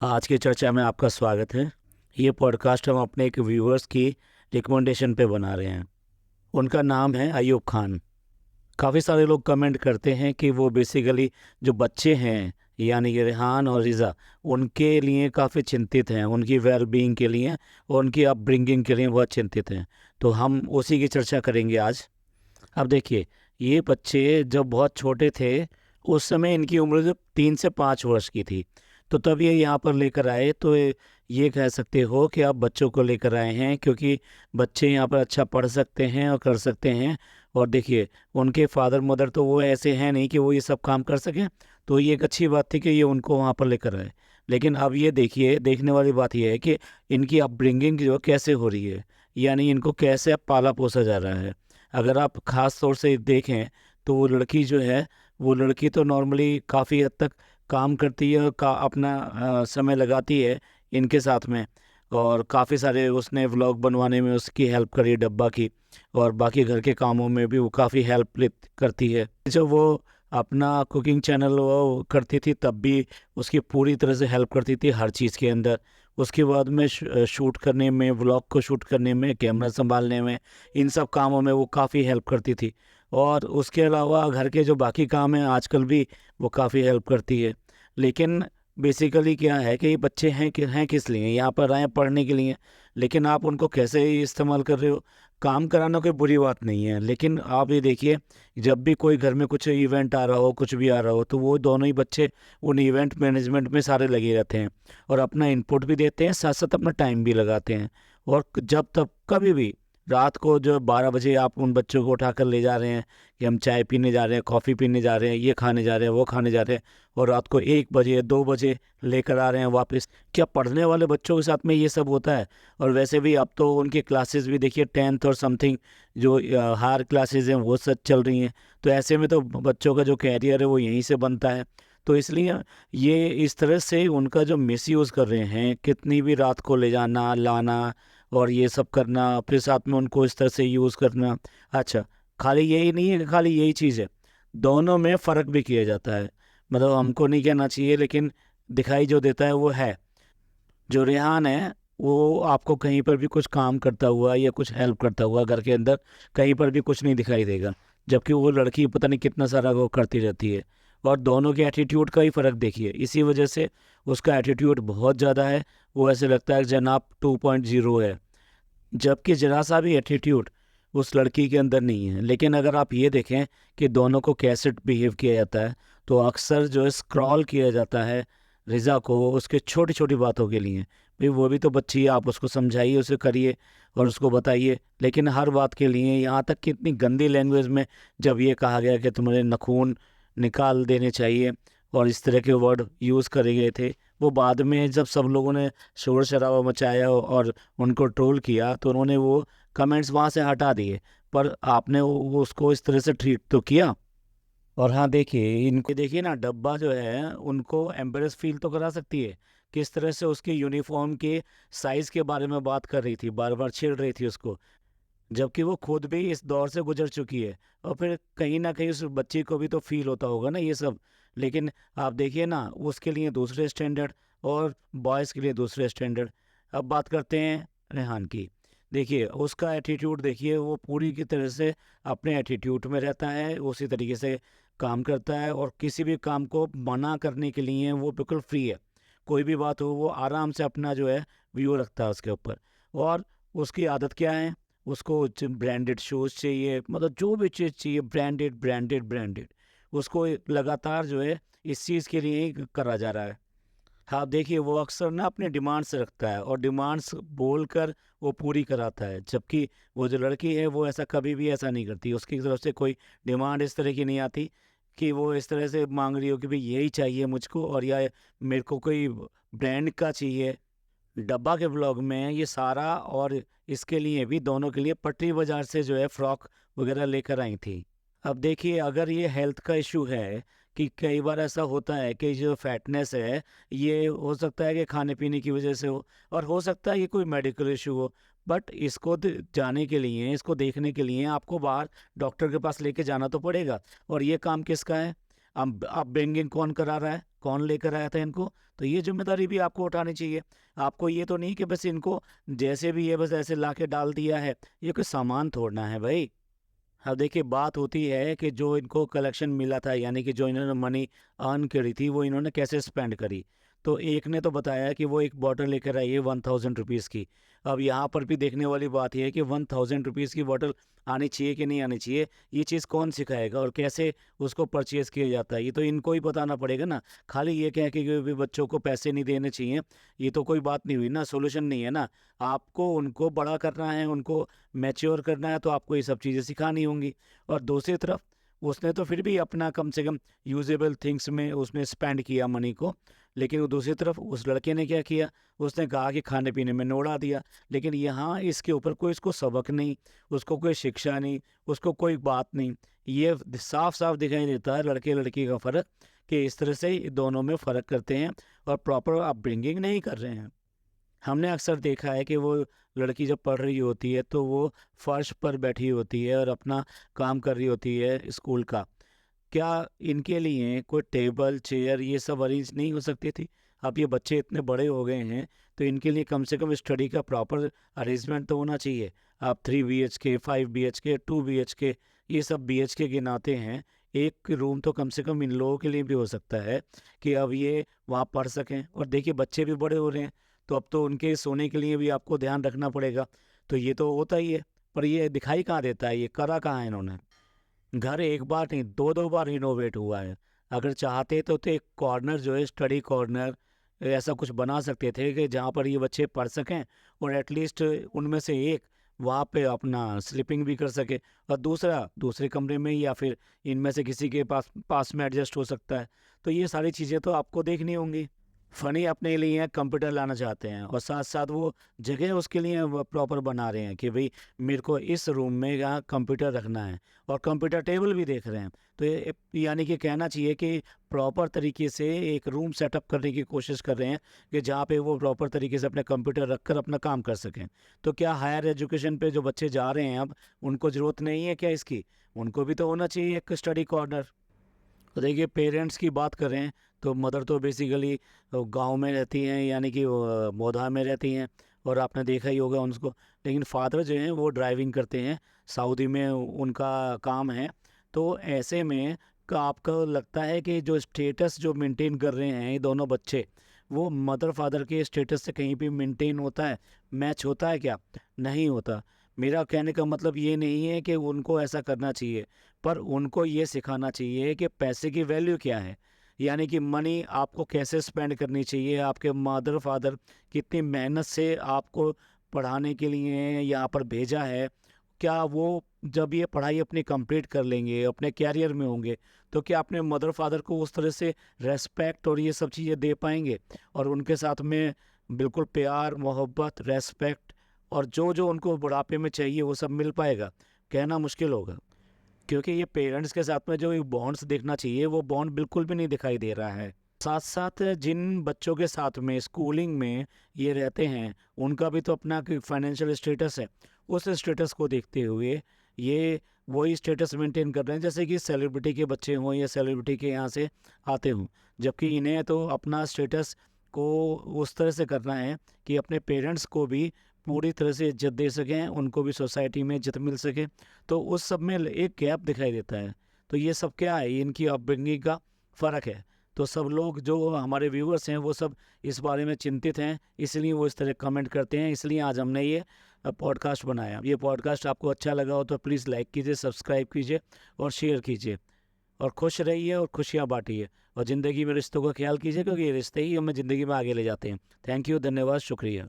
आज की चर्चा में आपका स्वागत है। ये पॉडकास्ट हम अपने एक व्यूअर्स की रिकमेंडेशन पे बना रहे हैं। उनका नाम है अयूब खान। काफ़ी सारे लोग कमेंट करते हैं कि वो बेसिकली जो बच्चे हैं यानी कि रेहान और रिज़ा, उनके लिए काफ़ी चिंतित हैं, उनकी वेल बीइंग के लिए और उनकी अपब्रिंगिंग के लिए बहुत चिंतित हैं। तो हम उसी की चर्चा करेंगे आज। अब देखिए, ये बच्चे जब बहुत छोटे थे उस समय इनकी उम्र जब 3 से 5 वर्ष की थी, तो तब ये यहाँ पर लेकर आए। तो ये कह सकते हो कि आप बच्चों को लेकर आए हैं क्योंकि बच्चे यहाँ पर अच्छा पढ़ सकते हैं और कर सकते हैं। और देखिए, उनके फादर मदर तो वो ऐसे हैं नहीं कि वो ये सब काम कर सकें। तो ये एक अच्छी बात थी कि ये उनको वहाँ पर लेकर आए। लेकिन अब ये देखिए, देखने वाली बात ये है कि इनकी अपब्रिंगिंग जो कैसे हो रही है, यानी इनको कैसे अब पाला पोसा जा रहा है। अगर आप ख़ास तौर से देखें तो वो लड़की जो है, वो लड़की तो नॉर्मली काफ़ी हद तक काम करती है और अपना समय लगाती है इनके साथ में। और काफ़ी सारे उसने व्लॉग बनवाने में उसकी हेल्प करी, डब्बा की। और बाकी घर के कामों में भी वो काफ़ी हेल्प करती है। जब वो अपना कुकिंग चैनल वो करती थी तब भी उसकी पूरी तरह से हेल्प करती थी हर चीज़ के अंदर। उसके बाद में शूट करने में, व्लॉग को शूट करने में, कैमरा संभालने में, इन सब कामों में वो काफ़ी हेल्प करती थी। और उसके अलावा घर के जो बाकी काम हैं आजकल भी वो काफ़ी हेल्प करती है। लेकिन बेसिकली क्या है कि ये बच्चे हैं किस लिए, यहाँ पर आए हैं पढ़ने के लिए। लेकिन आप उनको कैसे इस्तेमाल कर रहे हो। काम कराना कोई बुरी बात नहीं है, लेकिन आप ये देखिए, जब भी कोई घर में कुछ इवेंट आ रहा हो, कुछ भी आ रहा हो, तो वो दोनों ही बच्चे उन इवेंट मैनेजमेंट में सारे लगे रहते हैं और अपना इनपुट भी देते हैं, साथ साथ अपना टाइम भी लगाते हैं। और जब तब कभी भी रात को जो 12 बजे आप उन बच्चों को उठाकर ले जा रहे हैं कि हम चाय पीने जा रहे हैं, कॉफ़ी पीने जा रहे हैं, ये खाने जा रहे हैं, वो खाने जा रहे हैं, और रात को 1 बजे 2 बजे लेकर आ रहे हैं वापस। क्या पढ़ने वाले बच्चों के साथ में ये सब होता है? और वैसे भी अब तो उनकी क्लासेस भी देखिए 10th और समथिंग जो हायर क्लासेस हैं वो सब चल रही हैं। तो ऐसे में तो बच्चों का जो कैरियर है वो यहीं से बनता है। तो इसलिए ये इस तरह से उनका जो मिसयूज़ कर रहे हैं, कितनी भी रात को ले जाना लाना और ये सब करना, फिर साथ में उनको इस तरह से यूज़ करना। अच्छा, खाली यही नहीं है कि खाली यही चीज़ है, दोनों में फ़र्क भी किया जाता है। मतलब हमको नहीं कहना चाहिए, लेकिन दिखाई जो देता है वो है। जो रेहान है वो आपको कहीं पर भी कुछ काम करता हुआ या कुछ हेल्प करता हुआ घर के अंदर कहीं पर भी कुछ नहीं दिखाई देगा। जबकि वो लड़की पता नहीं कितना सारा वो करती रहती है। और दोनों के एटीट्यूड का ही फ़र्क देखिए, इसी वजह से उसका एटीट्यूड बहुत ज़्यादा है। वो ऐसे लगता है कि जनाब 2.0 है, जबकि जरा सा भी एटीट्यूड उस लड़की के अंदर नहीं है। लेकिन अगर आप ये देखें कि दोनों को कैसे बिहेव किया जाता है, तो अक्सर जो है स्क्रॉल किया जाता है रिज़ा को उसके छोटी छोटी बातों के लिए। भाई वो भी तो बच्ची है, आप उसको समझाइए, उसे करिए और उसको बताइए। लेकिन हर बात के लिए, यहाँ तक कि इतनी गंदी लैंग्वेज में जब ये कहा गया कि तुम्हारे नाखून निकाल देने चाहिए और इस तरह के वर्ड यूज़ करे गए थे, वो बाद में जब सब लोगों ने शोर शराबा मचाया और उनको ट्रोल किया तो उन्होंने वो कमेंट्स वहाँ से हटा दिए। पर आपने वो उसको इस तरह से ट्रीट तो किया। और हाँ देखिए, इनको देखिए ना, डब्बा जो है उनको एम्बेरस फील तो करा सकती है। किस तरह से उसके यूनिफॉर्म के साइज़ के बारे में बात कर रही थी, बार बार छेड़ रही थी उसको, जबकि वो खुद भी इस दौर से गुजर चुकी है। और फिर कहीं ना कहीं उस बच्ची को भी तो फील होता होगा ना ये सब। लेकिन आप देखिए ना, उसके लिए दूसरे स्टैंडर्ड और बॉयज़ के लिए दूसरे स्टैंडर्ड। अब बात करते हैं रेहान की। देखिए उसका एटीट्यूड, देखिए वो पूरी की तरह से अपने एटीट्यूड में रहता है, उसी तरीके से काम करता है और किसी भी काम को मना करने के लिए वो बिल्कुल फ्री है। कोई भी बात हो वो आराम से अपना जो है व्यू रखता है उसके ऊपर। और उसकी आदत क्या है, उसको ब्रांडेड शूज़ चाहिए, मतलब जो भी चीज़ चाहिए ब्रांडेड ब्रांडेड ब्रांडेड। उसको लगातार जो है इस चीज़ के लिए ही करा जा रहा है। हाँ देखिए, वो अक्सर ना अपने डिमांड्स रखता है और डिमांड्स बोलकर वो पूरी कराता है। जबकि वो जो लड़की है वो ऐसा कभी भी ऐसा नहीं करती, उसकी तरफ से कोई डिमांड इस तरह की नहीं आती कि वो इस तरह से मांग रही हो कि भाई यही चाहिए मुझको और या मेरे को कोई ब्रांड का चाहिए। डब्बा के ब्लॉग में ये सारा और इसके लिए भी, दोनों के लिए पटरी बाजार से जो है फ्रॉक वगैरह लेकर आई थी। अब देखिए, अगर ये हेल्थ का इशू है कि कई बार ऐसा होता है कि जो फैटनेस है ये हो सकता है कि खाने पीने की वजह से हो, और हो सकता है ये कोई मेडिकल इशू हो। बट इसको जाने के लिए, इसको देखने के लिए आपको बाहर डॉक्टर के पास लेके जाना तो पड़ेगा। और ये काम किसका है? अब अपब्रिंगिंग कौन करा रहा है, कौन लेकर आया था इनको, तो ये जिम्मेदारी भी आपको उठानी चाहिए। आपको ये तो नहीं कि बस इनको जैसे भी है बस ऐसे ला के डाल दिया है, ये कोई सामान तोड़ना है भाई। अब देखिए बात होती है कि जो इनको कलेक्शन मिला था, यानी कि जो इन्होंने मनी अर्न करी थी, वो इन्होंने कैसे स्पेंड करी। तो एक ने तो बताया कि वो एक बॉटल लेकर आई है 1000 रुपीज़ की। अब यहाँ पर भी देखने वाली बात यह है कि 1000 रुपीज़ की बॉटल आनी चाहिए कि नहीं आनी चाहिए, ये चीज़ कौन सिखाएगा और कैसे उसको परचेज़ किया जाता है, ये तो इनको ही बताना पड़ेगा ना। खाली ये कह के कि भी बच्चों को पैसे नहीं देने चाहिए, ये तो कोई बात नहीं हुई ना, सोल्यूशन नहीं है ना। आपको उनको बड़ा करना है, उनको मैच्योर करना है, तो आपको ये सब चीज़ें सिखानी होंगी। और दूसरी तरफ उसने तो फिर भी अपना कम से कम यूजेबल थिंग्स में उसने स्पेंड किया मनी को, लेकिन वो दूसरी तरफ उस लड़के ने क्या किया, उसने कहा कि खाने पीने में नोड़ा दिया। लेकिन यहाँ इसके ऊपर कोई इसको सबक नहीं, उसको कोई शिक्षा नहीं, उसको कोई बात नहीं। ये साफ साफ दिखाई देता है लड़के लड़की का फ़र्क, कि इस तरह से दोनों में फ़र्क करते हैं और प्रॉपर अपब्रिंगिंग नहीं कर रहे हैं। हमने अक्सर देखा है कि वो लड़की जब पढ़ रही होती है तो वो फर्श पर बैठी होती है और अपना काम कर रही होती है स्कूल का। क्या इनके लिए कोई टेबल चेयर ये सब अरेंज नहीं हो सकती थी? अब ये बच्चे इतने बड़े हो गए हैं, तो इनके लिए कम से कम स्टडी का प्रॉपर अरेंजमेंट तो होना चाहिए। आप 3 BHK 5 BHK 2 BHK ये सब BHK गिनाते हैं, एक रूम तो कम से कम इन लोगों के लिए भी हो सकता है कि अब ये वहाँ पढ़ सकें। और देखिए बच्चे भी बड़े हो रहे हैं, तो अब तो उनके सोने के लिए भी आपको ध्यान रखना पड़ेगा। तो ये तो होता ही है, पर ये दिखाई कहाँ देता है, ये करा कहाँ है इन्होंने। घर एक बार नहीं दो दो बार रिनोवेट हुआ है। अगर चाहते तो एक कॉर्नर जो है स्टडी कॉर्नर ऐसा कुछ बना सकते थे कि जहाँ पर ये बच्चे पढ़ सकें, और एटलीस्ट उनमें से एक वहाँ पे अपना स्लीपिंग भी कर सके, और दूसरा दूसरे कमरे में या फिर इनमें से किसी के पास में एडजस्ट हो सकता है। तो ये सारी चीज़ें तो आपको देखनी होंगी। फ़नी अपने लिए कंप्यूटर लाना चाहते हैं और साथ साथ वो जगह उसके लिए प्रॉपर बना रहे हैं कि भाई मेरे को इस रूम में यहाँ कंप्यूटर रखना है, और कंप्यूटर टेबल भी देख रहे हैं। तो ये यानी कि कहना चाहिए कि प्रॉपर तरीके से एक रूम सेटअप करने की कोशिश कर रहे हैं कि जहाँ पे वो प्रॉपर तरीके से अपने कंप्यूटर रख कर अपना काम कर सकें। तो क्या हायर एजुकेशन पे जो बच्चे जा रहे हैं अब, उनको ज़रूरत नहीं है क्या इसकी? उनको भी तो होना चाहिए एक स्टडी कॉर्नर। तो देखिए पेरेंट्स की बात करें तो मदर तो बेसिकली गांव में रहती हैं, यानी कि मोधा में रहती हैं, और आपने देखा ही होगा उनको। लेकिन फादर जो हैं वो ड्राइविंग करते हैं, सऊदी में उनका काम है। तो ऐसे में आपको लगता है कि जो स्टेटस जो मेंटेन कर रहे हैं ये दोनों बच्चे, वो मदर फादर के स्टेटस से कहीं भी मेंटेन होता है, मैच होता है क्या? नहीं होता। मेरा कहने का मतलब ये नहीं है कि उनको ऐसा करना चाहिए, पर उनको ये सिखाना चाहिए कि पैसे की वैल्यू क्या है, यानी कि मनी आपको कैसे स्पेंड करनी चाहिए। आपके मदर फादर कितनी मेहनत से आपको पढ़ाने के लिए यहाँ पर भेजा है, क्या वो जब ये पढ़ाई अपनी कंप्लीट कर लेंगे, अपने कैरियर में होंगे, तो क्या अपने मदर फादर को उस तरह से रेस्पेक्ट और ये सब चीज़ें दे पाएंगे, और उनके साथ में बिल्कुल प्यार मोहब्बत रेस्पेक्ट और जो जो उनको बुढ़ापे में चाहिए वो सब मिल पाएगा? कहना मुश्किल होगा, क्योंकि ये पेरेंट्स के साथ में जो ये बॉन्ड्स देखना चाहिए वो बॉन्ड बिल्कुल भी नहीं दिखाई दे रहा है। साथ साथ जिन बच्चों के साथ में स्कूलिंग में ये रहते हैं, उनका भी तो अपना फाइनेंशियल स्टेटस है। उस स्टेटस को देखते हुए ये वही स्टेटस मेंटेन कर रहे हैं जैसे कि सेलिब्रिटी के बच्चे हों या सेलिब्रिटी के यहाँ से आते हों, जबकि इन्हें तो अपना स्टेटस को उस तरह से करना है कि अपने पेरेंट्स को भी पूरी तरह से इज्जत दे सकें, उनको भी सोसाइटी में इज्जत मिल सके। तो उस सब में एक गैप दिखाई देता है। तो ये सब क्या है, इनकी अपब्रिंगिंग का फ़र्क है। तो सब लोग जो हमारे व्यूअर्स हैं वो सब इस बारे में चिंतित हैं, इसलिए वो इस तरह कमेंट करते हैं। इसलिए आज हमने ये पॉडकास्ट बनाया। ये पॉडकास्ट आपको अच्छा लगा हो तो प्लीज़ लाइक कीजिए, सब्सक्राइब कीजिए और शेयर कीजिए, और खुश रहिए और खुशियाँ बांटिए, और ज़िंदगी में रिश्तों का ख्याल कीजिए, क्योंकि ये रिश्ते ही हमें ज़िंदगी में आगे ले जाते हैं। थैंक यू, धन्यवाद, शुक्रिया।